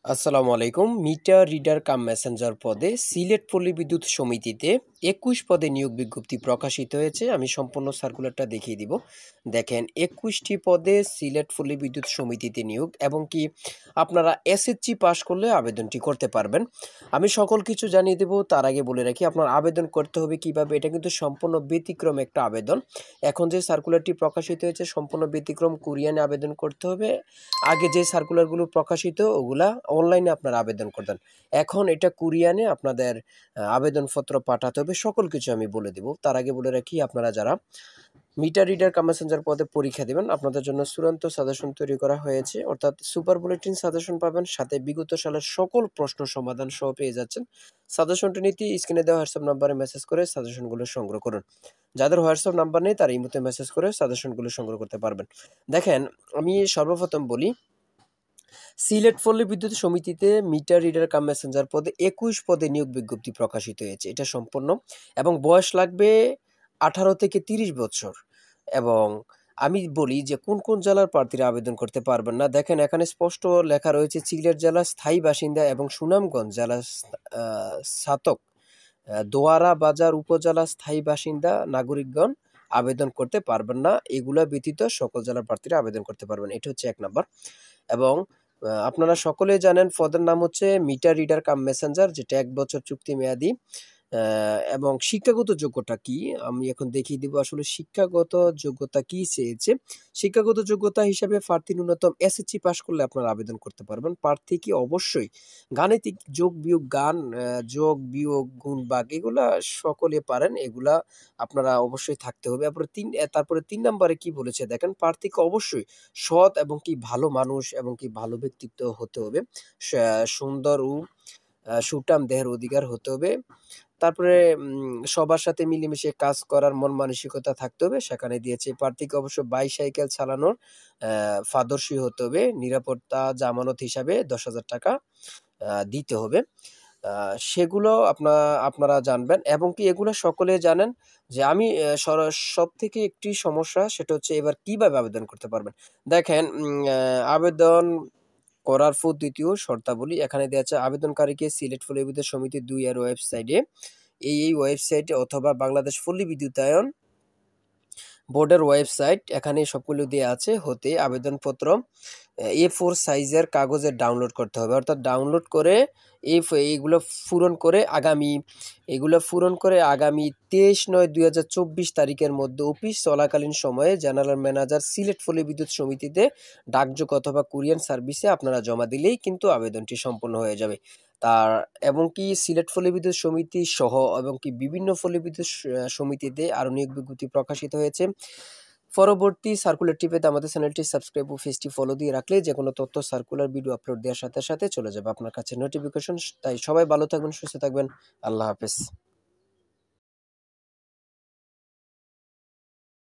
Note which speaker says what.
Speaker 1: আসসালামু আলাইকুম। Meter reader cum Messenger পদে সিলেট পল্লী বিদ্যুৎ সমিতিতে ২১ পদে নিয়োগ বিজ্ঞপ্তি প্রকাশিত হয়েছে। আমি সম্পূর্ণ সার্কুলারটা দেখিয়ে দিব। দেখেন ২১টি পদে সিলেট পল্লী বিদ্যুৎ সমিতিতে নিয়োগ এবং কি আপনারা এসএসসি পাস করলে আবেদনটি করতে পারবেন। আমি সকল কিছু জানিয়ে দেব। তার আগে বলে রাখি আপনার আবেদন করতে হবে কিভাবে। এটা কিন্তু সম্পূর্ণ ব্যতিক্রম একটা আবেদন। এখন যে সার্কুলারটি প্রকাশিত হয়েছে সম্পূর্ণ ব্যতিক্রম, কোরিয়ানে আবেদন করতে হবে। আগে যে সার্কুলারগুলো প্রকাশিত ওগুলা অনলাইনে আপনারা আবেদন করতেন। এখন এটা কুরিয়ানে আপনাদের আবেদনপত্র পাঠাতে হবে। সকল কিছু আমি বলে দিব। তার আগে বলে রাখি আপনারা যারা মিটার রিডার কাম মেসেঞ্জার পদে পরীক্ষা দিবেন আপনাদের জন্য চূড়ান্ত সাজেশন তৈরি করা হয়েছে। অর্থাৎ সুপার বুলেটিন সাজেশন পাবেন, সাথে বিগত সালের সকল প্রশ্ন সমাধান সহ পেয়ে যাচ্ছেন। সাজেশনটি নিতে স্ক্রিনে দেওয়া হোয়াটসঅ্যাপ নাম্বারে মেসেজ করে সাজেশনগুলো সংগ্রহ করুন। যাদের হোয়াটসঅ্যাপ নাম্বার নেই তারা এই মুহূর্তে মেসেজ করে সাজেশনগুলো সংগ্রহ করতে পারবেন। দেখেন আমি সর্বপ্রথম বলি, সিলেট পল্লী বিদ্যুৎ সমিতিতে মিটার রিডার কাম মেসেঞ্জার পদে ২১ পদে নিয়োগ বিজ্ঞপ্তি প্রকাশিত হয়েছে। এটা সম্পূর্ণ এবং বয়স লাগবে ১৮ থেকে ৩০ বছর। এবং আমি বলি যে কোন কোন জেলার প্রার্থীরা আবেদন করতে পারবেন না। দেখেন এখানে স্পষ্ট লেখা রয়েছে সিলেট জেলার স্থায়ী বাসিন্দা এবং সুনামগঞ্জ জেলার ছাতক দোয়ারা বাজার উপজেলা স্থায়ী বাসিন্দা নাগরিকগণ আবেদন করতে পারবেন না। এগুলা ব্যতীত সকল জেলার প্রার্থীরা আবেদন করতে পারবেন। এটা হচ্ছে ১ নাম্বার। এবং আপনারা সকলেই জানেন পদের নাম হচ্ছে মিটার রিডার কাম মেসেঞ্জার, যেটা ১ বছর চুক্তি মেয়াদি। এবং শিক্ষাগত যোগ্যতা কি আমি এখন দেখিয়ে দিব। আসলে শিক্ষাগত যোগ্যতা কি চেয়েছে। শিক্ষাগত যোগ্যতা হিসাবে প্রার্থী ন্যূনতম এসএসসি পাস করলে আপনারা আবেদন করতে পারবেন। প্রার্থী কি অবশ্যই গাণিতিক যোগ বিয়োগ যোগ বিয়োগ গুণ ভাগ এগুলা সকলে পারেন। এগুলা আপনারা অবশ্যই থাকতে হবে। তারপরে ৩ নম্বরে কি বলেছে দেখেন, প্রার্থীকে অবশ্যই সৎ এবং কি ভালো মানুষ এবং কি ভালো ব্যক্তিত্ব হতে হবে। সুন্দর ও সুঠাম দেহের অধিকার হতে হবে। তারপরে সবার সাথে মিলেমিশে কাজ করার মন মানসিকতা থাকতে হবে। সেখানে দিয়েছে প্রার্থীকে অবশ্য বাইসাইকেল চালানোর পারদর্শী হতে হবে। নিরাপত্তা জামানত হিসাবে ১০,০০০ টাকা দিতে হবে। সেগুলো আপনারা জানবেন এবং কি এগুলো সকলে জানেন যে আমি সবথেকে একটি সমস্যা সেটা হচ্ছে এবার কিভাবে আবেদন করতে পারবেন। দেখেন আবেদন করার পদ্ধতি ও শর্তাবলী এখানে দেয়া আছে। আবেদনকারীকে সিলেট পল্লী বিদ্যুৎ সমিতি ২ এর ওয়েবসাইটে এই ওয়েবসাইটে অথবা বাংলাদেশ পল্লী বিদ্যুতায়ন বোর্ডের ওয়েবসাইট এখানে সবগুলো দেয়া আছে হতে আবেদনপত্র A4 সাইজের কাগজে ডাউনলোড করতে হবে। অর্থাৎ ডাউনলোড করে এইগুলো পূরণ করে আগামী ২৩/৯/২০২৪ তারিখের মধ্যে অফিস চলাকালীন সময়ে জেনারেল ম্যানেজার সিলেট পল্লী বিদ্যুৎ সমিতিতে ডাকযোগ অথবা কুরিয়ার সার্ভিসে আপনারা জমা দিলেই কিন্তু আবেদনটি সম্পন্ন হয়ে যাবে। তার এবং কি সিলেট পল্লী বিদ্যুৎ সমিতি সহ এবং কি বিভিন্ন পল্লী বিদ্যুৎ সমিতিতে আরো নিয়োগ বিজ্ঞপ্তি প্রকাশিত হয়েছে। পরবর্তী সার্কুলারটি পেতে আমাদের চ্যানেলটি সাবস্ক্রাইব ও পেজটি ফলো দিয়ে রাখলে যেকোনো তথ্য সার্কুলার ভিডিও আপলোড দেওয়ার সাথে সাথে চলে যাবে আপনার কাছে নোটিফিকেশন। তাই সবাই ভালো থাকবেন, সুস্থ থাকবেন। আল্লাহ হাফেজ।